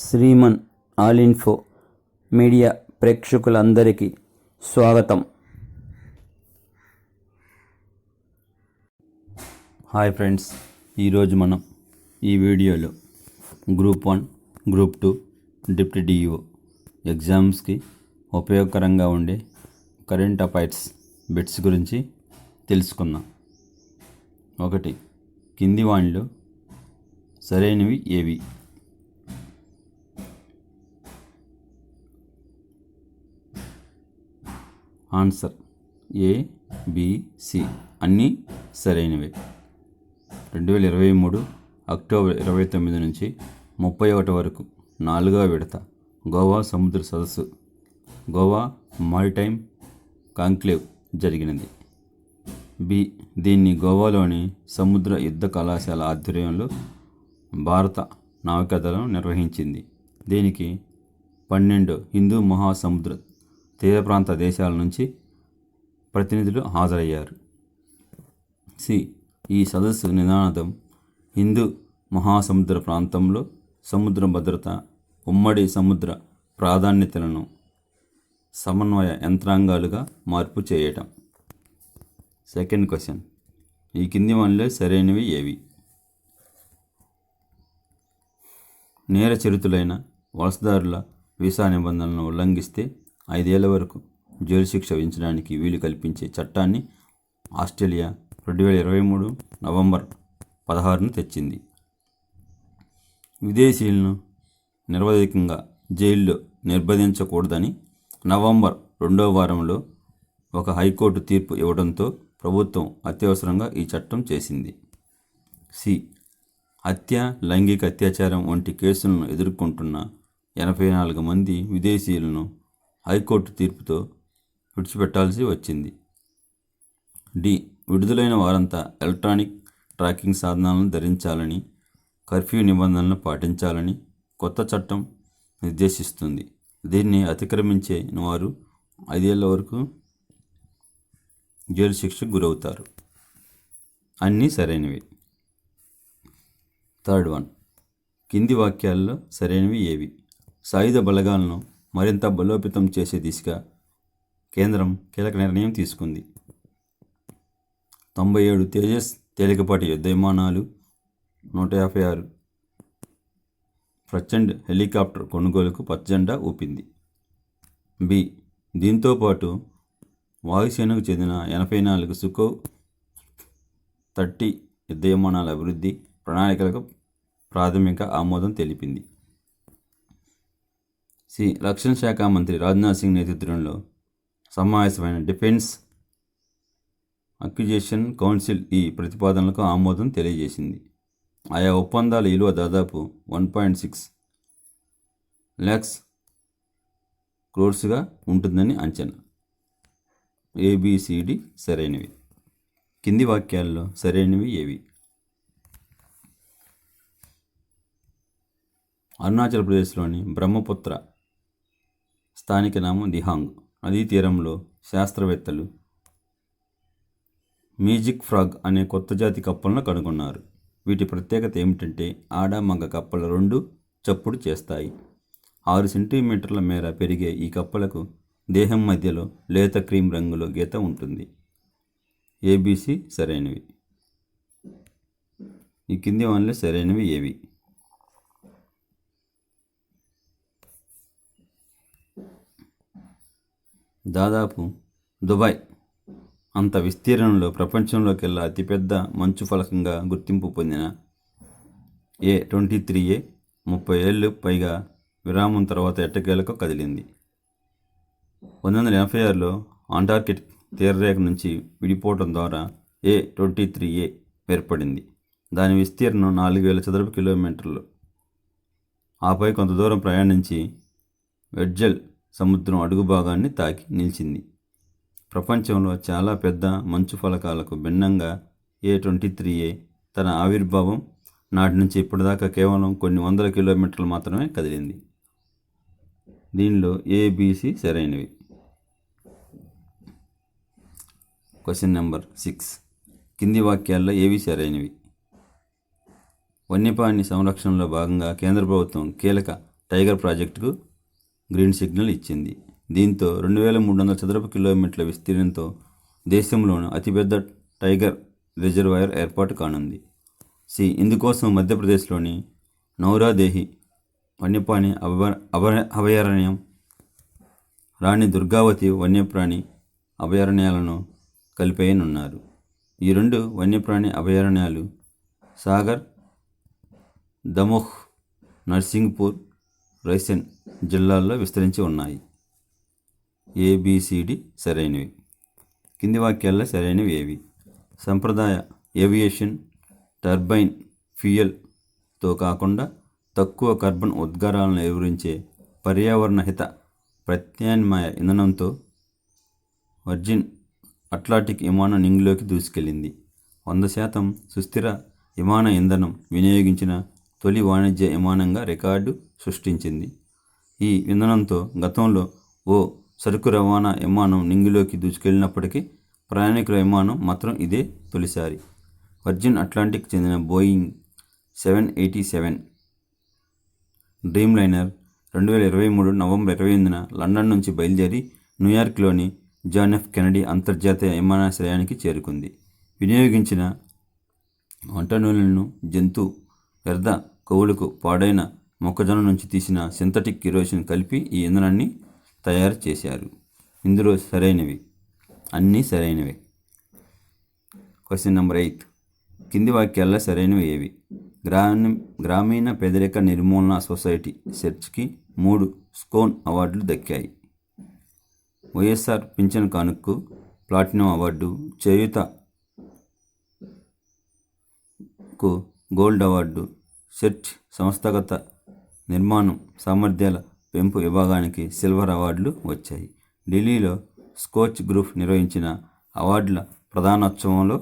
Shriman all info media ప్రేక్షకులందరికీ స్వాగతం. Hi friends, ఈరోజు మనం ఈ వీడియోలో గ్రూప్ 1, గ్రూప్ 2 డిప్యూటీ డిఈఓ ఎగ్జామ్స్కి ఉపయోగకరంగా ఉండే కరెంట్ అఫైర్స్ బిట్స్ గురించి తెలుసుకుందాం. 1. కింది వానిలో సరైనవి ఏవి? ఆన్సర్ ఏ, బి, సి అన్నీ సరైనవే. 2023 అక్టోబర్ 29 నుంచి 31 వరకు 4వ విడత గోవా సముద్ర సదస్సు, గోవా మారిటైమ్ కాంక్లేవ్ జరిగినది. బి. దీన్ని గోవాలోని సముద్ర యుద్ధ కళాశాల ఆధ్వర్యంలో భారత నావికాదళం నిర్వహించింది. దీనికి 12 హిందూ మహాసముద్ర తీర ప్రాంత దేశాల నుంచి ప్రతినిధులు హాజరయ్యారు. సి. ఈ సదస్సు నినాదం హిందూ మహాసముద్ర ప్రాంతంలో సముద్ర భద్రత, ఉమ్మడి సముద్ర ప్రాధాన్యతలను సమన్వయ యంత్రాంగాలుగా మార్పు చేయటం. 2nd క్వశ్చన్, ఈ కింది వానిలో సరైనవి ఏవి? నేర చరితులైన వలసదారుల వీసా నిబంధనలను ఉల్లంఘిస్తే 5 ఏళ్ల వరకు జైలు శిక్ష విధించడానికి వీలు కల్పించే చట్టాన్ని ఆస్ట్రేలియా 2023 నవంబర్ 16న తెచ్చింది. విదేశీయులను నిరవధికంగా జైల్లో నిర్బంధించకూడదని నవంబర్ 2వ వారంలో ఒక హైకోర్టు తీర్పు ఇవ్వడంతో ప్రభుత్వం అత్యవసరంగా ఈ చట్టం చేసింది. సి. హత్య, లైంగిక అత్యాచారం వంటి కేసులను ఎదుర్కొంటున్న 84 మంది విదేశీయులను హైకోర్టు తీర్పుతో విడిచిపెట్టాల్సి వచ్చింది. డి. విడుదలైన వారంతా ఎలక్ట్రానిక్ ట్రాకింగ్ సాధనాలను ధరించాలని, కర్ఫ్యూ నిబంధనలను పాటించాలని కొత్త చట్టం నిర్దేశిస్తుంది. దీన్ని అతిక్రమించే వారు 5 ఏళ్ల వరకు జైలు శిక్షకు గురవుతారు. అన్నీ సరైనవి. 3rd వన్, కింది వాక్యాల్లో సరైనవి ఏవి? సాయుధ బలగాలను మరింత బలోపేతం చేసే దిశగా కేంద్రం కీలక నిర్ణయం తీసుకుంది. 97 తేజస్ తేలికపాటి యుద్ధ విమానాలు, 156 ప్రచండ్ హెలికాప్టర్ కొనుగోలుకు పచ్చజెండా ఊపింది. బి. దీంతో పాటు వాయుసేనకు చెందిన 84 సుకోవ్ 30 యుద్ధ విమానాల అభివృద్ధి ప్రణాళికలకు ప్రాథమిక ఆమోదం తెలిపింది. సి. రక్షణ శాఖ మంత్రి రాజ్నాథ్ సింగ్ నేతృత్వంలో సమావేశమైన డిఫెన్స్ అక్విజిషన్ కౌన్సిల్ ఈ ప్రతిపాదనలకు ఆమోదం తెలియజేసింది. ఆయా ఒప్పందాల విలువ దాదాపు 1.6 lakhs crores ఉంటుందని అంచనా. ABCD సరైనవి. కింది వాక్యాల్లో సరైనవి ఏవి? అరుణాచల్ ప్రదేశ్లోని బ్రహ్మపుత్ర స్థానిక నామం దిహాంగ్ నదీ తీరంలో శాస్త్రవేత్తలు మ్యాజిక్ ఫ్రాగ్ అనే కొత్త జాతి కప్పలను కనుగొన్నారు. వీటి ప్రత్యేకత ఏమిటంటే ఆడ, మగ కప్పలు 2 చప్పుడు చేస్తాయి. 6 సెంటీమీటర్ల మేర పెరిగే ఈ కప్పలకు దేహం మధ్యలో లేత క్రీమ్ రంగులో గీత ఉంటుంది. ABC సరైనవి. ఈ కింది వానిలో సరైనవి ఏవి? దాదాపు దుబాయ్ అంత విస్తీర్ణంలో ప్రపంచంలోకెల్లా అతిపెద్ద మంచు ఫలకంగా గుర్తింపు పొందిన A23A 30 ఏళ్ళు పైగా విరామం తర్వాత ఎట్టకేలకు కదిలింది. 1986లో అంటార్కిటిక్ తీరరేఖ నుంచి విడిపోవడం ద్వారా A23A ఏర్పడింది. దాని విస్తీర్ణం 4000 చదరపు కిలోమీటర్లు. ఆపై కొంత దూరం ప్రయాణించి వెడ్జల్ సముద్రం అడుగు భాగాన్ని తాకి నిలిచింది. ప్రపంచంలో చాలా పెద్ద మంచు ఫలకాలకు భిన్నంగా A23A తన ఆవిర్భావం నాటి నుంచి ఇప్పటిదాకా కేవలం కొన్ని వందల కిలోమీటర్లు మాత్రమే కదిలింది. దీనిలో ABC సరైనవి. క్వశ్చన్ నెంబర్ 6, కింది వాక్యాల్లో ఏవి సరైనవి? వన్యప్రాణి సంరక్షణలో భాగంగా కేంద్ర ప్రభుత్వం కీలక టైగర్ ప్రాజెక్టుకు గ్రీన్ సిగ్నల్ ఇచ్చింది. దీంతో 2300 చదరపు కిలోమీటర్ల విస్తీర్ణంతో దేశంలోని అతిపెద్ద టైగర్ రిజర్వాయర్ ఏర్పాటు కానుంది. ఇందుకోసం మధ్యప్రదేశ్లోని నౌరాదేహి వన్యప్రాణి అభయారణ్యం, రాణి దుర్గావతి వన్యప్రాణి అభయారణ్యాలను కలిపేయనున్నారు. ఈ 2 వన్యప్రాణి అభయారణ్యాలు సాగర్, దమోహ్, నర్సింగ్పూర్, రైసేన్ జిల్లాల్లో విస్తరించి ఉన్నాయి. ABCD సరైనవి. కింది వాక్యాల్లో సరైనవి ఏవి? సంప్రదాయ ఏవియేషన్ టర్బైన్ ఫ్యూయల్తో కాకుండా తక్కువ కార్బన్ ఉద్గారాలను వివరించే పర్యావరణ హిత ప్రత్యామ్నాయ ఇంధనంతో వర్జిన్ అట్లాంటిక్ విమానం నింగిలోకి దూసుకెళ్లింది. 100% సుస్థిర విమాన ఇంధనం వినియోగించిన తొలి వాణిజ్య విమానంగా రికార్డు సృష్టించింది. ఈ ఇంధనంతో గతంలో ఓ సరుకు రవాణా విమానం నింగిలోకి దూసుకెళ్లినప్పటికీ ప్రయాణికుల విమానం మాత్రం ఇదే తొలిసారి. వర్జిన్ అట్లాంటిక్ చెందిన బోయింగ్ 787 డ్రీమ్ లైనర్ 2023 నవంబర్ 28న లండన్ నుంచి బయలుదేరి న్యూయార్క్లోని జాన్ ఎఫ్ కెనడీ అంతర్జాతీయ విమానాశ్రయానికి చేరుకుంది. వినియోగించిన వంట నూనెలను, జంతు వ్యర్థ కొవ్వులకు పాడైన మొక్కజొన్న నుంచి తీసిన సింథటిక్ కిరోసిన్ కలిపి ఈ ఇంధనాన్ని తయారు చేశారు. ఇందులో సరైనవి అన్నీ సరైనవే. Question number 8. కింది వాక్యాల్లో సరైనవి ఏవి? గ్రామీణ పేదరిక నిర్మూలన సొసైటీ సెర్చ్కి 3 స్కోన్ అవార్డులు దక్కాయి. వైఎస్ఆర్ పింఛన్ కానుకకు ప్లాటినం అవార్డు, చేయూతకు గోల్డ్ అవార్డు, సెర్చ్ సంస్థాగత నిర్మాణం సామర్థ్యాల పెంపు విభాగానికి సిల్వర్ అవార్డులు వచ్చాయి. ఢిల్లీలో స్కోచ్ గ్రూప్ నిర్వహించిన అవార్డుల ప్రధానోత్సవంలో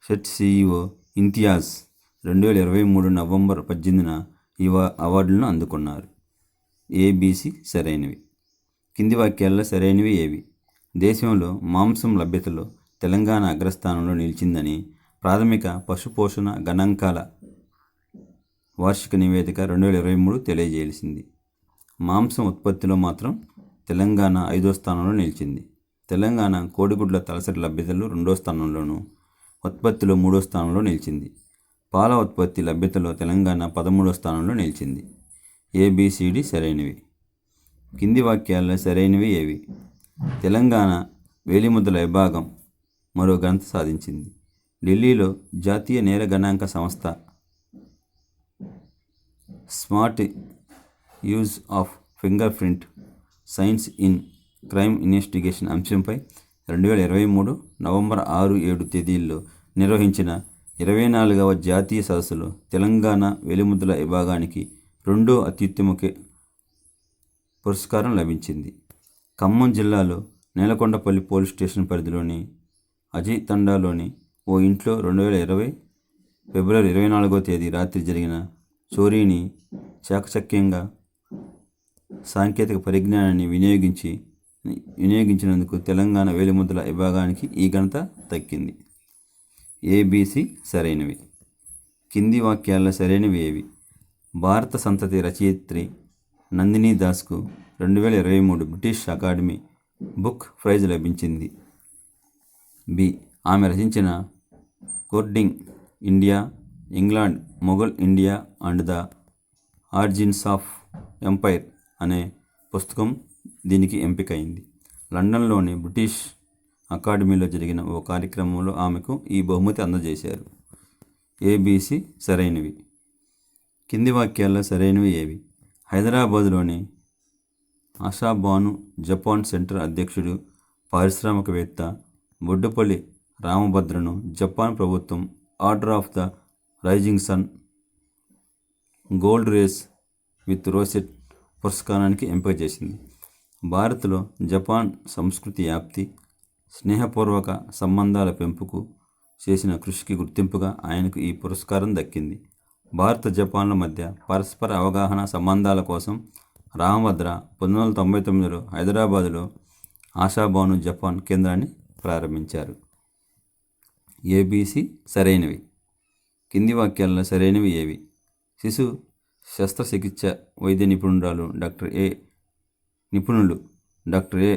సెర్చ్ CEO ఇంతియాజ్ 2023 నవంబర్ 18న ఈ అవార్డులను అందుకున్నారు. ABC సరైనవి. కింది వాక్యాల్లో సరైనవి ఏవి? దేశంలో మాంసం లభ్యతలో తెలంగాణ అగ్రస్థానంలో నిలిచిందని ప్రాథమిక పశుపోషణ గణాంకాల వార్షిక నివేదిక 2023 తెలియజేసింది. మాంసం ఉత్పత్తిలో మాత్రం తెలంగాణ 5వ స్థానంలో నిలిచింది. తెలంగాణ కోడిగుడ్ల తలసరి లభ్యతలో 2వ స్థానంలోనూ, ఉత్పత్తిలో 3వ స్థానంలో నిలిచింది. పాల ఉత్పత్తి లభ్యతలో తెలంగాణ 13వ స్థానంలో నిలిచింది. ABCD సరైనవి. కింది వాక్యాల్లో సరైనవి ఏవి? తెలంగాణ వేలిముద్రల విభాగం మరో ఘనత సాధించింది. ఢిల్లీలో జాతీయ నేర గణాంక సంస్థ smart use of finger print science in crime investigation అంశంపై 2023 నవంబర్ 6-7 తేదీల్లో నిర్వహించిన 24వ జాతీయ సదస్సులో తెలంగాణ వేలిముద్రల విభాగానికి 2వ అత్యుత్తమ పురస్కారం లభించింది. ఖమ్మం జిల్లాలో నేలకొండపల్లి పోలీస్ స్టేషన్ పరిధిలోని అజయ్ తండాలోని ఓ ఇంట్లో 2020 ఫిబ్రవరి 24వ తేదీ రాత్రి జరిగిన చోరీని చాకచక్యంగా సాంకేతిక పరిజ్ఞానాన్ని వినియోగించినందుకు తెలంగాణ వేలిముద్రల విభాగానికి ఈ ఘనత దక్కింది. ABC సరైనవి. కింది వాక్యాల్లో సరైనవి ఏవి? భారత సంతతి రచయిత్రి నందిని దాస్కు 2023 బ్రిటిష్ అకాడమీ బుక్ ప్రైజ్ లభించింది. B. ఆమె రచించిన courting India, England, Mughal India and the origins of empire అనే పుస్తకం దీనికి ఎంపికైంది. లండన్లోని బ్రిటిష్ అకాడమీలో జరిగిన ఓ కార్యక్రమంలో ఆమెకు ఈ బహుమతి అందజేశారు. ABC సరైనవి. కింది వాక్యాల్లో సరైనవి ఏవి? హైదరాబాదులోని ఆశాబాను జపాన్ సెంటర్ అధ్యక్షుడు, పారిశ్రామికవేత్త బొడ్డుపల్లి రామభద్రను జపాన్ ప్రభుత్వం order of the rising sun, gold rays with rosette పురస్కారానికి ఎంపిక చేసింది. భారత్లో జపాన్ సంస్కృతి వ్యాప్తి, స్నేహపూర్వక సంబంధాల పెంపుకు చేసిన కృషికి గుర్తింపుగా ఆయనకు ఈ పురస్కారం దక్కింది. భారత జపాన్ల మధ్య పరస్పర అవగాహన సంబంధాల కోసం రామభద్ర 1999లో హైదరాబాదులో ఆశాబాను జపాన్ కేంద్రాన్ని ప్రారంభించారు. ABC సరైనవి. కింది వాక్యాల్లో సరైనవి ఏవి? శిశు శస్త్రచికిత్స వైద్య నిపుణులు డాక్టర్ ఏ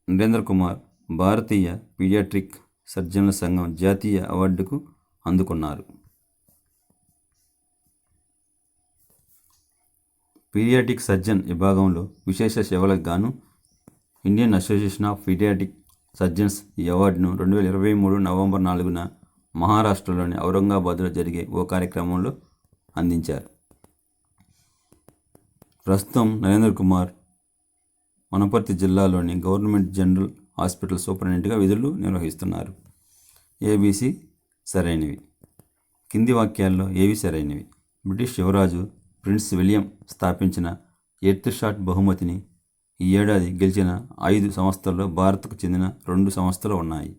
నరేంద్ర కుమార్ భారతీయ పీడియాట్రిక్ సర్జన్ల సంఘం జాతీయ అవార్డుకు అందుకున్నారు. పీడియాట్రిక్ సర్జన్ విభాగంలో విశేష సేవలకు గాను Indian association of paediatric surgeons ఈ అవార్డును 2023 నవంబర్ 4న మహారాష్ట్రలోని ఔరంగాబాద్లో జరిగే ఓ కార్యక్రమంలో అందించారు. ప్రస్తుతం నరేంద్ర కుమార్ వనపర్తి జిల్లాలోని గవర్నమెంట్ జనరల్ హాస్పిటల్ సూపరింటెండెంట్గా విధులు నిర్వహిస్తున్నారు. ఏబీసీ సరైనవి. కింది వాక్యాల్లో ఏవి సరైనవి? బ్రిటిష్ యువరాజు ప్రిన్స్ విలియం స్థాపించిన ఎర్త్ షాట్ బహుమతిని ఈ ఏడాది గెలిచిన 5 సంస్థల్లో భారత్కు చెందిన 2 సంస్థలు ఉన్నాయి.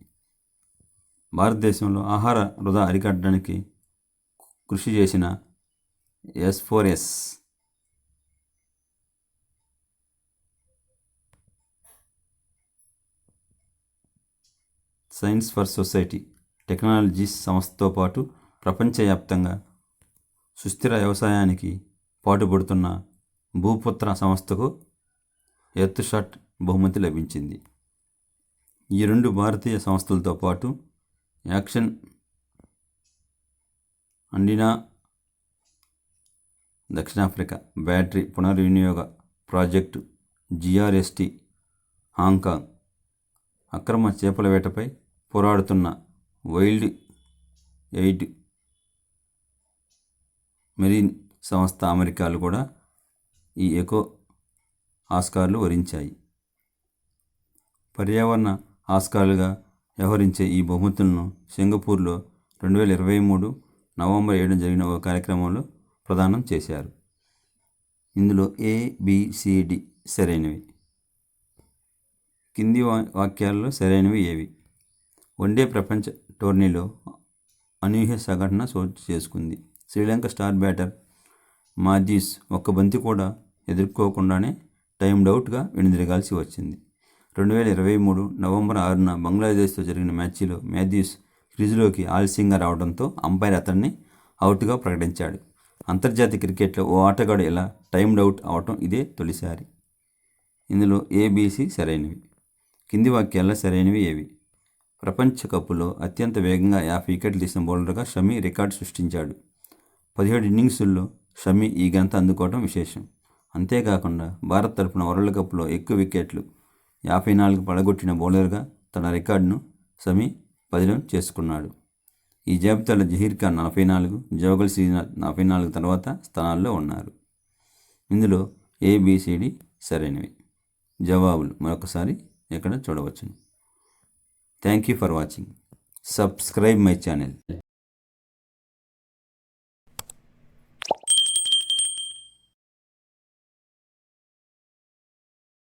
భారతదేశంలో ఆహార వృధా అరికట్టడానికి కృషి చేసిన S4S science for society technologies సంస్థతో పాటు ప్రపంచవ్యాప్తంగా సుస్థిర వ్యవసాయానికి పాటుపడుతున్న భూపుత్ర సంస్థకు ఎర్త్ షాట్ బహుమతి లభించింది. ఈ 2 భారతీయ సంస్థలతో పాటు యాక్షన్ అండినా దక్షిణాఫ్రికా బ్యాటరీ పునర్వినియోగ ప్రాజెక్టు GRST హాంకాంగ్ అక్రమ చేపల వేటపై పోరాడుతున్న వైల్డ్ ఎయిడ్ మెరీన్ సంస్థ అమెరికాలు కూడా ఈ ఎకో ఆస్కార్లు వరించాయి. పర్యావరణ ఆస్కార్లుగా వ్యవహరించే ఈ బహుమతులను సింగపూర్లో 2023 నవంబర్ 7న జరిగిన ఒక కార్యక్రమంలో ప్రదానం చేశారు. ఇందులో ABCD సరైనవి. కింది వాక్యాల్లో సరైనవి ఏవి? వన్డే ప్రపంచ టోర్నీలో అనూహ్య సంఘటన చోటు చేసుకుంది. శ్రీలంక స్టార్ బ్యాటర్ మాథ్యూస్ ఒక్క బంతి కూడా ఎదుర్కోకుండానే టైమ్డౌట్గా వెనుదిరగాల్సి వచ్చింది. 2023 నవంబర్ 6న బంగ్లాదేశ్తో జరిగిన మ్యాచ్లో మాథ్యూస్ క్రీజులోకి ఆలస్యంగా రావడంతో అంపైర్ అతన్ని అవుట్గా ప్రకటించాడు. అంతర్జాతీయ క్రికెట్లో ఓ ఆటగాడు ఇలా టైమ్డౌట్ అవటం ఇదే తొలిసారి. ఇందులో ABC సరైనవి. కింది వాక్యాల్లో సరైనవి ఏవి? ప్రపంచ కప్లో అత్యంత వేగంగా 50 వికెట్లు తీసిన బౌలర్గా షమి రికార్డు సృష్టించాడు. 17 ఇన్నింగ్స్ల్లో షమి ఈ ఘనత అందుకోవడం విశేషం. అంతేకాకుండా భారత్ తరపున వరల్డ్ కప్లో ఎక్కువ వికెట్లు 54 పడగొట్టిన బౌలర్గా తన రికార్డును షమి పదిలం చేసుకున్నాడు. ఈ జాబితాలో జహీర్ ఖాన్ 44, జవగల్ శ్రీనాథ్ 44 తర్వాత స్థానాల్లో ఉన్నారు. ఇందులో ABCD సరైనవి. జవాబులు మరొకసారి ఇక్కడ చూడవచ్చును. Thank you for watching. Subscribe my channel.